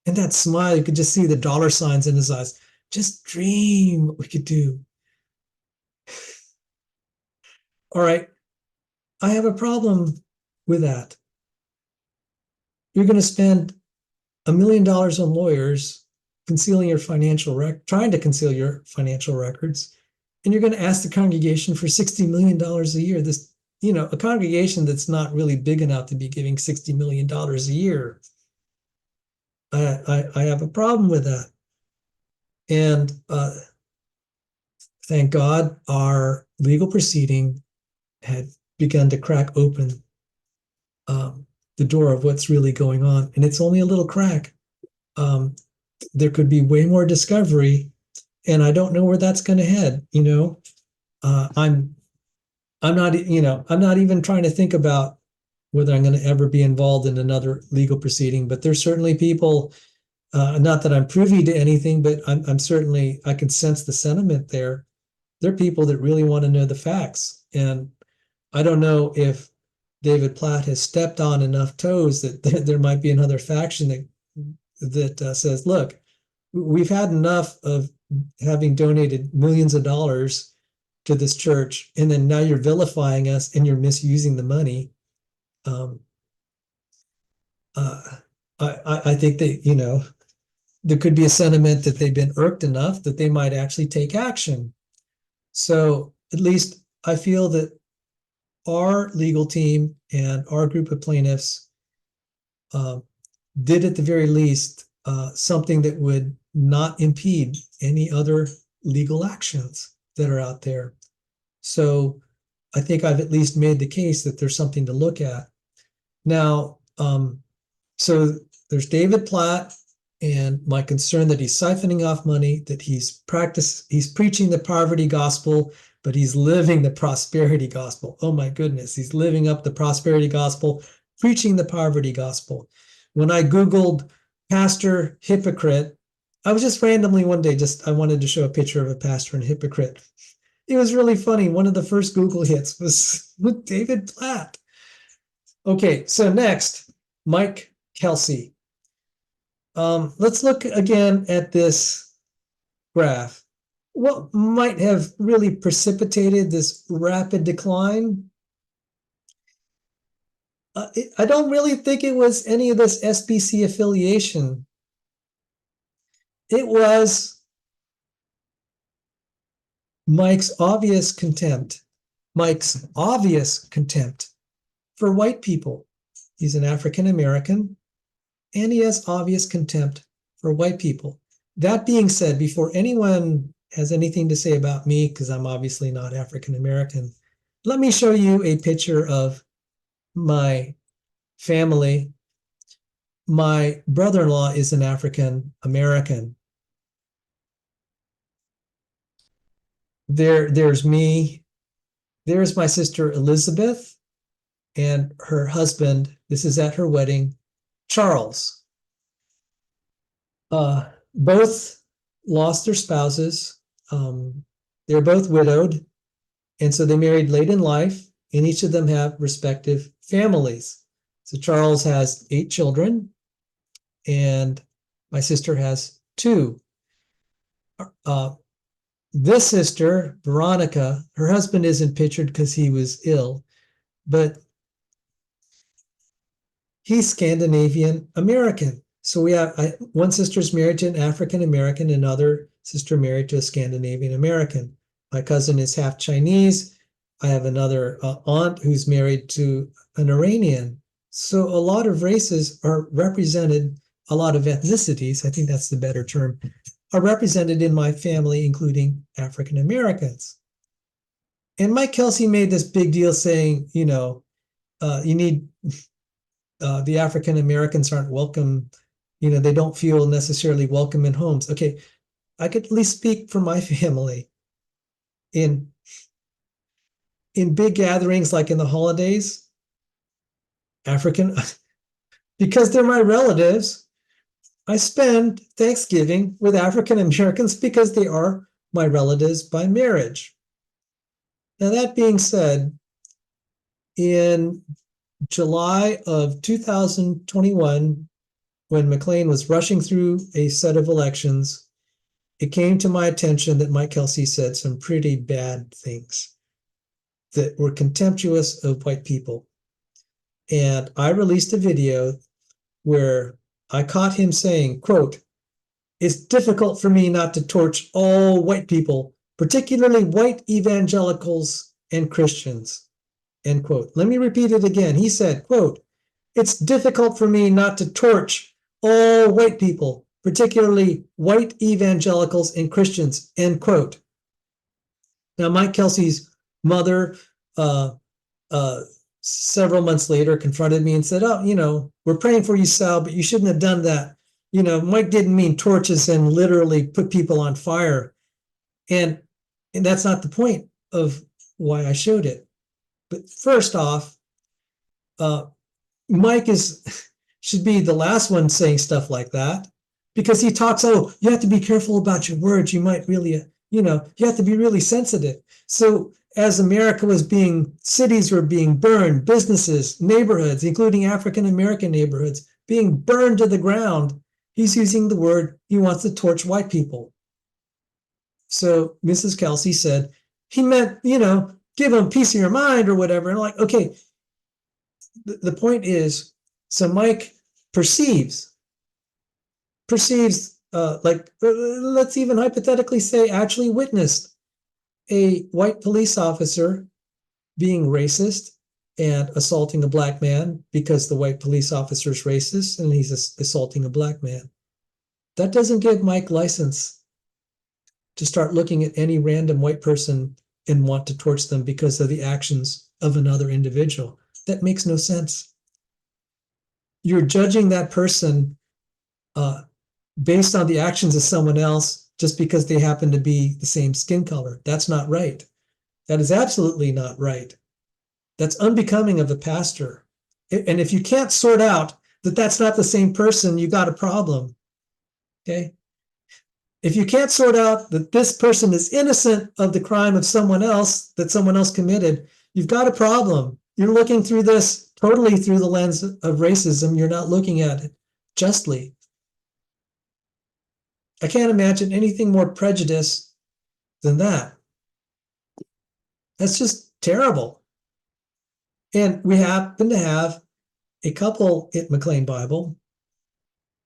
And that smile, you could just see the dollar signs in his eyes. Just dream what we could do. All right. I have a problem with that. You're going to spend $1 million on lawyers trying to conceal your financial records, and you're going to ask the congregation for $60 million a year. This, a congregation that's not really big enough to be giving $60 million a year. I have a problem with that. And thank God our legal proceeding had begun to crack open the door of what's really going on. And it's only a little crack. there could be way more discovery, and I don't know where that's going to head. I'm not, I'm not even trying to think about whether I'm going to ever be involved in another legal proceeding, but there's certainly people, not that I'm privy to anything, but I'm certainly, I can sense the sentiment there. There are people that really want to know the facts. And I don't know if David Platt has stepped on enough toes that there might be another faction that says, look, we've had enough of having donated millions of dollars to this church, and then now you're vilifying us and you're misusing the money. I think that, there could be a sentiment that they've been irked enough that they might actually take action. So at least I feel that our legal team and our group of plaintiffs did at the very least something that would not impede any other legal actions that are out there. So I think I've at least made the case that there's something to look at. Now, so there's David Platt and my concern that he's siphoning off money, that he's preaching the poverty gospel, but he's living the prosperity gospel. Oh my goodness, he's living up the prosperity gospel, preaching the poverty gospel. When I Googled pastor hypocrite, I was just randomly one day, I wanted to show a picture of a pastor and hypocrite. It was really funny. One of the first Google hits was with David Platt. Okay, so next, Mike Kelsey. Let's look again at this graph. What might have really precipitated this rapid decline? I don't really think it was any of this SBC affiliation. It was Mike's obvious contempt for white people. He's an African American, and he has obvious contempt for white people. That being said, before anyone has anything to say about me, because I'm obviously not African American, let me show you a picture of my family. My brother-in-law is an African American. There's me. There's my sister Elizabeth and her husband. This is at her wedding, Charles. Both lost their spouses. They're both widowed, and so they married late in life, and each of them have respective families. So Charles has 8 children, and my sister has 2. This sister, Veronica, her husband isn't pictured because he was ill, but he's Scandinavian American. So we have one sister's married to an African American, another sister married to a Scandinavian American. My cousin is half Chinese. I have another aunt who's married to an Iranian. So a lot of races are represented, a lot of ethnicities, I think that's the better term, are represented in my family, including African Americans. And Mike Kelsey made this big deal saying, you need, the African Americans aren't welcome, they don't feel necessarily welcome in homes. Okay, I could at least speak for my family. In big gatherings like in the holidays, because they're my relatives, I spend Thanksgiving with African Americans because they are my relatives by marriage. Now, that being said, in July of 2021, when McLean was rushing through a set of elections, it came to my attention that Mike Kelsey said some pretty bad things that were contemptuous of white people. And I released a video where I caught him saying, quote, "It's difficult for me not to torch all white people, particularly white evangelicals and Christians," end quote. Let me repeat it again. He said, quote, "It's difficult for me not to torch all white people, particularly white evangelicals and Christians," end quote. Now, Mike Kelsey's mother, several months later, confronted me and said, "Oh, we're praying for you, Sal, but you shouldn't have done that." Mike didn't mean torches and literally put people on fire. And that's not the point of why I showed it. But first off, Mike should be the last one saying stuff like that, because he talks, oh, you have to be careful about your words. You might really, you have to be really sensitive. So as cities were being burned, businesses, neighborhoods, including African-American neighborhoods, being burned to the ground, he's using the word, he wants to torch white people. So Mrs. Kelsey said, he meant, give them peace of your mind or whatever. And I'm like, okay, the point is, so Mike perceives, let's even hypothetically say actually witnessed a white police officer being racist and assaulting a black man because the white police officer is racist and he's assaulting a black man. That doesn't give Mike license to start looking at any random white person and want to torch them because of the actions of another individual. That makes no sense. You're judging that person based on the actions of someone else just because they happen to be the same skin color. That's not right. That is absolutely not right. That's unbecoming of a pastor. And if you can't sort out that that's not the same person, you got a problem. Okay? If you can't sort out that this person is innocent of the crime of someone else that someone else committed, you've got a problem. You're looking through this totally through the lens of racism. You're not looking at it justly. I can't imagine anything more prejudice than that. That's just terrible. And we happen to have a couple at McLean Bible.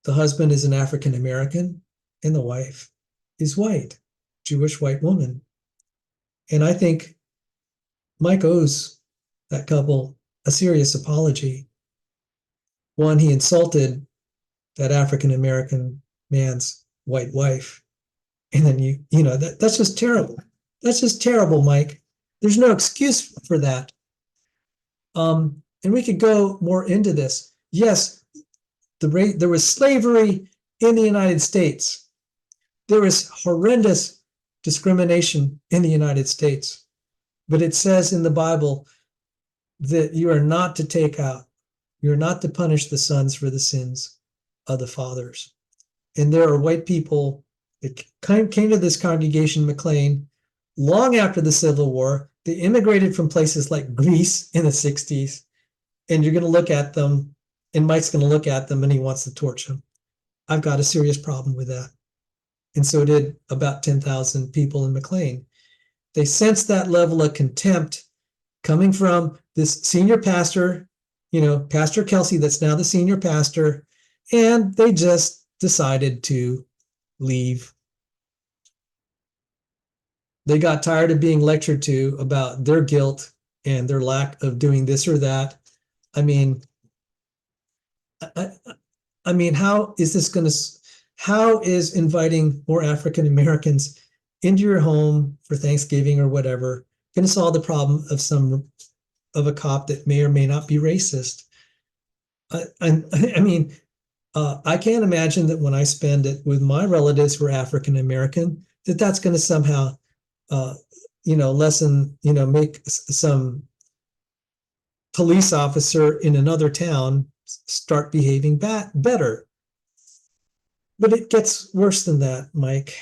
The husband is an African American and the wife is white, Jewish white woman. And I think Mike owes that couple a serious apology. One, he insulted that African American man's white wife. And then that's just terrible. That's just terrible, Mike. There's no excuse for that. And we could go more into this. Yes, there was slavery in the United States. There was horrendous discrimination in the United States. But it says in the Bible that you are not to take out, you're not to punish the sons for the sins of the fathers. And there are white people that came to this congregation, McLean, long after the Civil War. They immigrated from places like Greece in the 60s. And you're going to look at them, and Mike's going to look at them, and he wants to torch them. I've got a serious problem with that. And so did about 10,000 people in McLean. They sensed that level of contempt coming from this senior pastor, Pastor Kelsey, that's now the senior pastor, and they just decided to leave. They got tired of being lectured to about their guilt and their lack of doing this or that. I mean, how is inviting more African Americans into your home for Thanksgiving or whatever going to solve the problem of a cop that may or may not be racist? I can't imagine that when I spend it with my relatives who are African American, that's going to somehow, make some police officer in another town start behaving better. But it gets worse than that, Mike.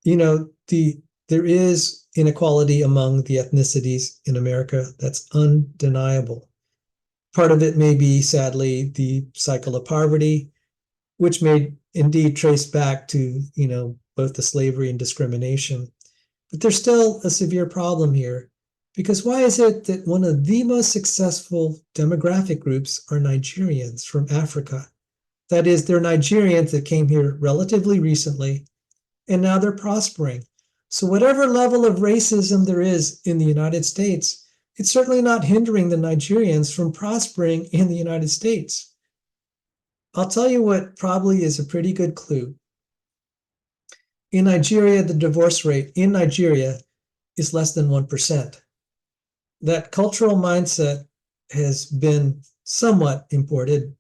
There is inequality among the ethnicities in America. That's undeniable. Part of it may be, sadly, the cycle of poverty, which may indeed trace back to, both the slavery and discrimination. But there's still a severe problem here, because why is it that one of the most successful demographic groups are Nigerians from Africa? That is, they're Nigerians that came here relatively recently, and now they're prospering. So whatever level of racism there is in the United States, it's certainly not hindering the Nigerians from prospering in the United States. I'll tell you what probably is a pretty good clue. In Nigeria, the divorce rate in Nigeria is less than 1%. That cultural mindset has been somewhat imported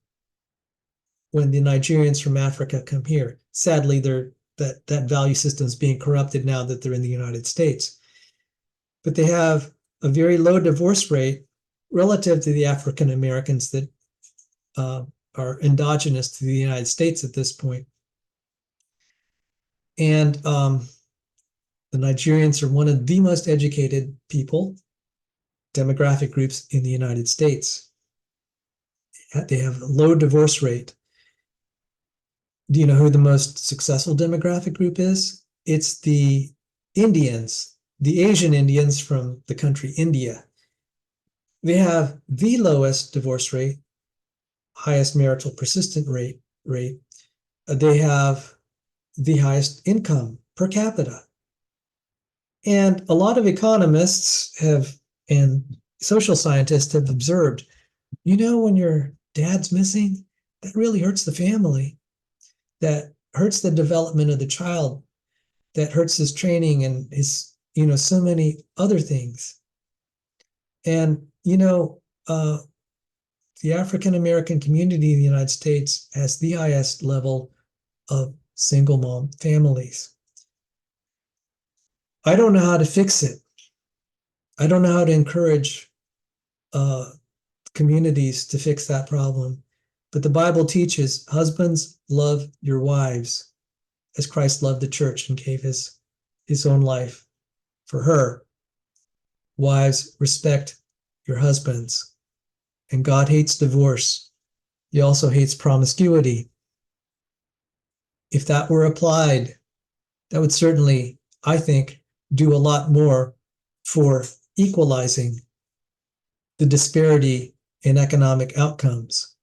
when the Nigerians from Africa come here. Sadly, that value system is being corrupted now that they're in the United States. But they have a very low divorce rate relative to the African Americans that are indigenous to the United States at this point. And the Nigerians are one of the most educated demographic groups in the United States. They have a low divorce rate. Do you know who the most successful demographic group is? It's the Indians, the Asian Indians from the country India. They have the lowest divorce rate, highest marital persistent rate. They have the highest income per capita. And a lot of economists and social scientists have observed, when your dad's missing, that really hurts the family. That hurts the development of the child. That hurts his training and his, so many other things. And, the African American community in the United States has the highest level of single mom families. I don't know how to fix it. I don't know how to encourage communities to fix that problem. But the Bible teaches, husbands, love your wives as Christ loved the church and gave his own life for her. Wives, respect your husbands. And God hates divorce. He also hates promiscuity. If that were applied, that would certainly, I think, do a lot more for equalizing the disparity in economic outcomes.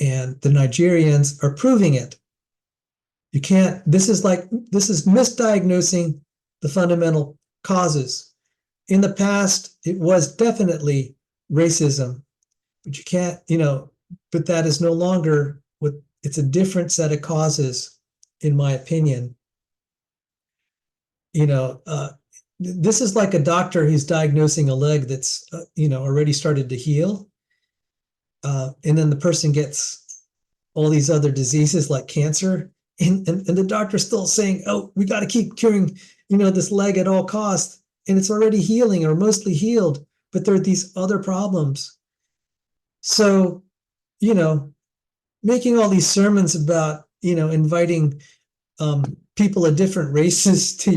And the Nigerians are proving it. This is misdiagnosing the fundamental causes. In the past, it was definitely racism, but you can't, but that is no longer it's a different set of causes, in my opinion. This is like a doctor who's diagnosing a leg that's, already started to heal. And then the person gets all these other diseases like cancer. And the doctor's still saying, oh, we got to keep curing, this leg at all costs. And it's already healing or mostly healed, but there are these other problems. So, making all these sermons about, inviting people of different races to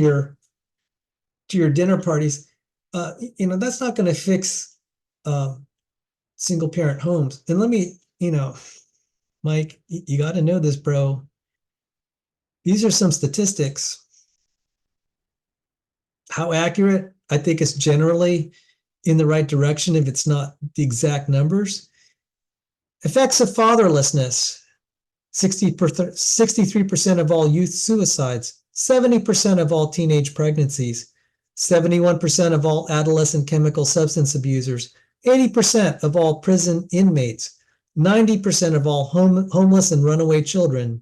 your dinner parties, that's not going to fix single parent homes. And let me, Mike, you got to know this, bro. These are some statistics. How accurate? I think it's generally in the right direction if it's not the exact numbers. Effects of fatherlessness. 63% of all youth suicides, 70% of all teenage pregnancies, 71% of all adolescent chemical substance abusers, 80% of all prison inmates, 90% of all homeless and runaway children.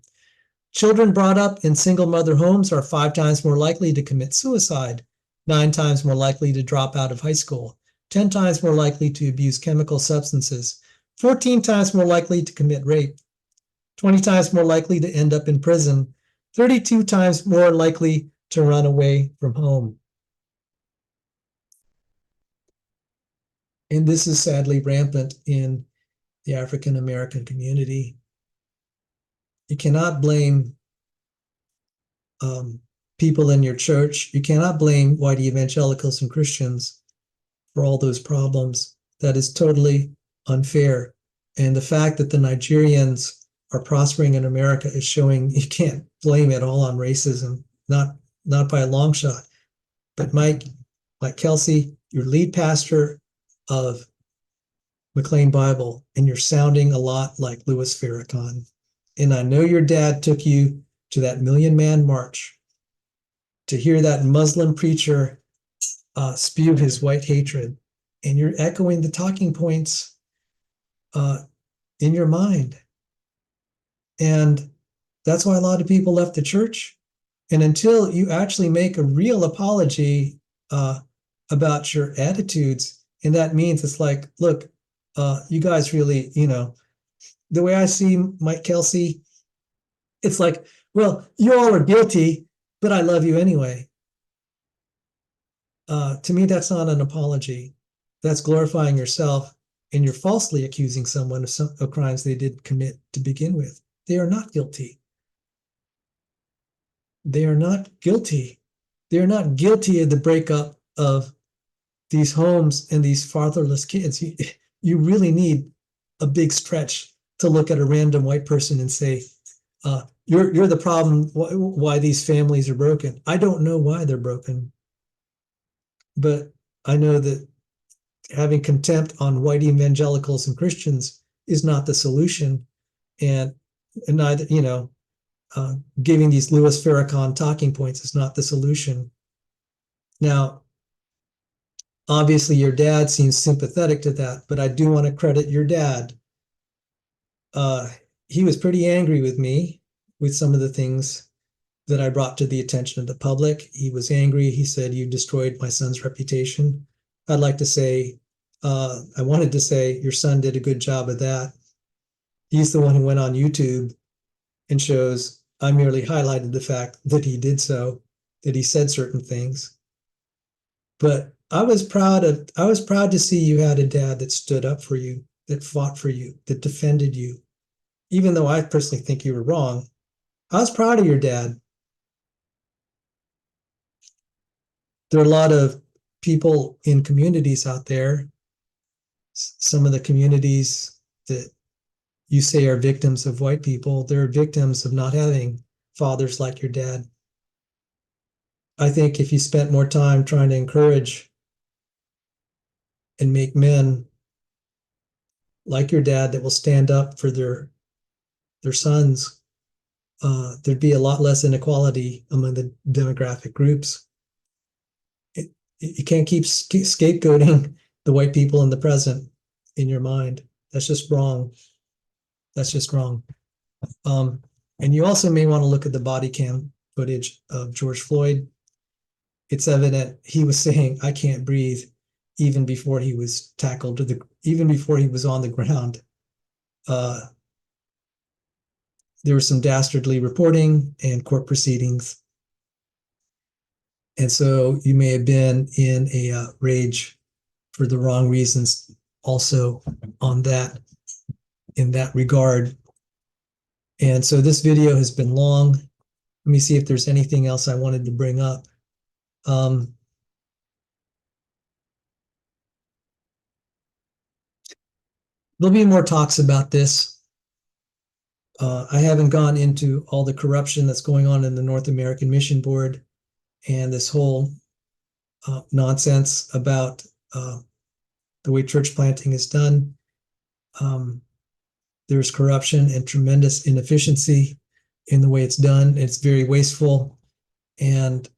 Children brought up in single mother homes are 5 times more likely to commit suicide, 9 times more likely to drop out of high school, 10 times more likely to abuse chemical substances, 14 times more likely to commit rape, 20 times more likely to end up in prison, 32 times more likely to run away from home. And this is sadly rampant in the African American community. You cannot blame people in your church. You cannot blame white evangelicals and Christians for all those problems. That is totally unfair. And the fact that the Nigerians are prospering in America is showing you can't blame it all on racism, not by a long shot. But Mike Kelsey, your lead pastor of McLean Bible, and you're sounding a lot like Louis Farrakhan. And I know your dad took you to that Million Man March to hear that Muslim preacher spew his white hatred. And you're echoing the talking points in your mind. And that's why a lot of people left the church. And until you actually make a real apology about your attitudes, and that means it's like, look, you guys really, the way I see Mike Kelsey, it's like, well, you all are guilty, but I love you anyway. To me, that's not an apology. That's glorifying yourself, and you're falsely accusing someone of crimes they did commit to begin with. They are not guilty. They are not guilty. They are not guilty of the breakup of these homes and these fatherless kids. You really need a big stretch to look at a random white person and say, you're the problem, why these families are broken. I don't know why they're broken, but I know that having contempt on white evangelicals and Christians is not the solution. And neither, giving these Louis Farrakhan talking points is not the solution. Now, obviously, your dad seems sympathetic to that, but I do want to credit your dad. He was pretty angry with me with some of the things that I brought to the attention of the public. He was angry. He said, "You destroyed my son's reputation." I'd like to say, I wanted to say, your son did a good job of that. He's the one who went on YouTube and shows I merely highlighted the fact that he did so, that he said certain things. But I was proud to see you had a dad that stood up for you, that fought for you, that defended you. Even though I personally think you were wrong, I was proud of your dad. There are a lot of people in communities out there, some of the communities that you say are victims of white people, they're victims of not having fathers like your dad. I think if you spent more time trying to encourage and make men like your dad that will stand up for their sons, there'd be a lot less inequality among the demographic groups. You can't keep scapegoating the white people in the present in your mind. That's just wrong. That's just wrong. And you also may want to look at the body cam footage of George Floyd. It's evident he was saying, "I can't breathe," even before he was tackled even before he was on the ground. There was some dastardly reporting and court proceedings. And so you may have been in a rage for the wrong reasons also in that regard. And so this video has been long. Let me see if there's anything else I wanted to bring up. There'll be more talks about this. I haven't gone into all the corruption that's going on in the North American Mission Board and this whole nonsense about the way church planting is done. There's corruption and tremendous inefficiency in the way it's done. It's very wasteful. And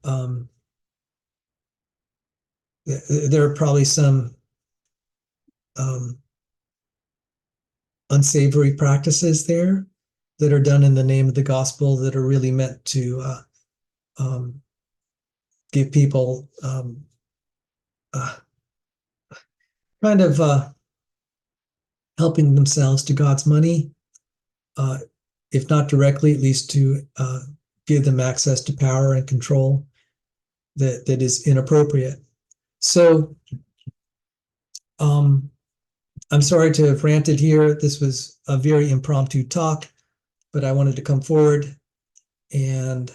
there are probably some unsavory practices there that are done in the name of the gospel that are really meant to give people kind of helping themselves to God's money, if not directly, at least to give them access to power and control that is inappropriate. So I'm sorry to have ranted here. This was a very impromptu talk, but I wanted to come forward and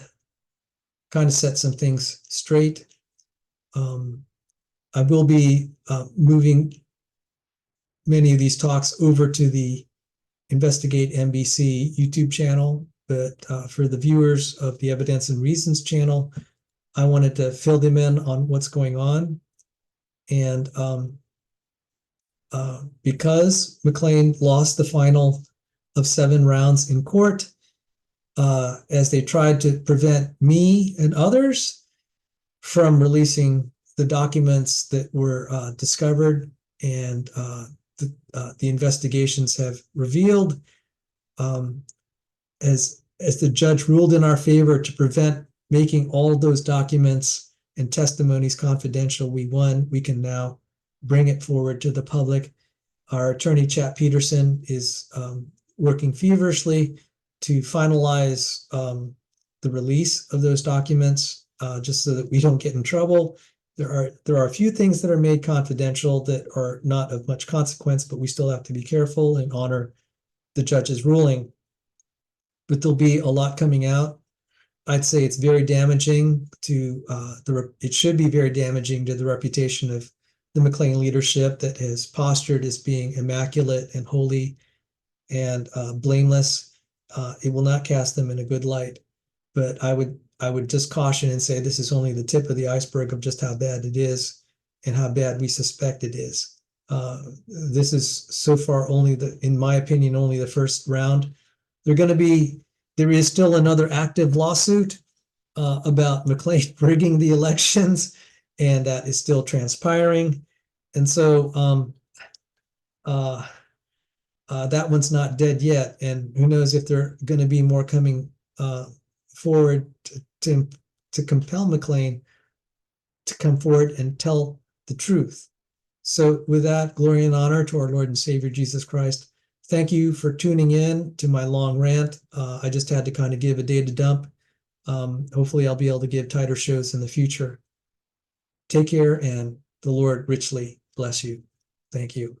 kind of set some things straight. I will be moving many of these talks over to the Investigate MBC YouTube channel, but for the viewers of the Evidence and Reasons channel, I wanted to fill them in on what's going on. And because McLean lost the final of 7 rounds in court, as they tried to prevent me and others from releasing the documents that were discovered and the investigations have revealed, as the judge ruled in our favor to prevent making all of those documents and testimonies confidential, we won. We can now bring it forward to the public. Our attorney, Chap Peterson, is working feverishly to finalize the release of those documents, just so that we don't get in trouble. There are a few things that are made confidential that are not of much consequence, but we still have to be careful and honor the judge's ruling. But there'll be a lot coming out. I'd say it's very damaging to it should be very damaging to the reputation of the McLean leadership that has postured as being immaculate and holy and blameless. It will not cast them in a good light. But I would just caution and say this is only the tip of the iceberg of just how bad it is and how bad we suspect it is. This is so far only in my opinion, only the first round. There is still another active lawsuit about McLean rigging the elections, and that is still transpiring. And so that one's not dead yet. And who knows if there are going to be more coming forward to compel McLean to come forward and tell the truth. So with that, glory and honor to our Lord and Savior Jesus Christ. Thank you for tuning in to my long rant. I just had to kind of give a data dump. Hopefully I'll be able to give tighter shows in the future. Take care, and the Lord richly bless you. Thank you.